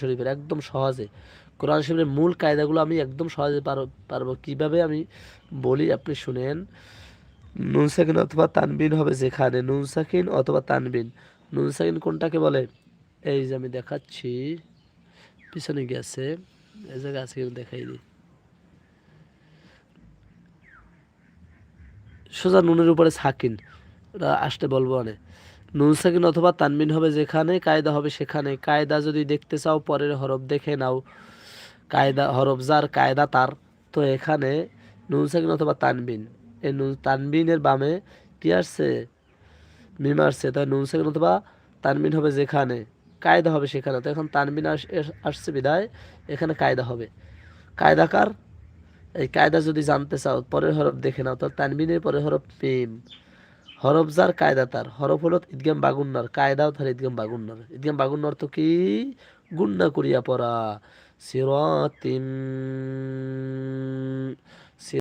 শরীফের একদম সহজে কোরআন শরীফের মূল কায়দাগুলো আমি একদম সহজে পারবো কিভাবে আমি বলি, আপনি শুনেন। নুন সাকিন অথবা তানবিন হবে যেখানে, নুন সাকিন অথবা তানবিন। নুন সাকিন কোনটাকে বলে? এই যে আমি দেখাচ্ছি, পিছনে গেছে, এই জায়গায় আছে কিন্তু দেখাই দিই। সোজা নুনের উপরে সাকিন, ওটা আসতে বলবো অনেক। নুন সাকিন অথবা তানবিন হবে যেখানে, কায়দা হবে সেখানে। কায়দা যদি দেখতে চাও পরের হরফ দেখে নাও, কায়দা হরফ যার কায়দা তার। তো এখানে নুন সাকিন অথবা তানবিন, এই নুন তানবিনের বামে কি আসছে? মিম আসছে। তাই নুন সাকিন অথবা তানবিন হবে যেখানে, কায়দা হবে সেখানে। তো এখন তানবিন আসছে বিদায় এখানে কায়দা হবে। কায়দা কার? এই কায়দা যদি জানতে চাও পরের হরফ দেখে নাও। তো তানবিনের পরের হরফ মিম, হরফ যার কায়দা তার। হরফ হলো ঈদগাম বাগুন্নার, কায়দাও তার ঈদগাম বাগুন্নার। ঈদগাম বাগুন্নার অর্থ কি? গুণনা করিয়া পড়া। সিরাতিম,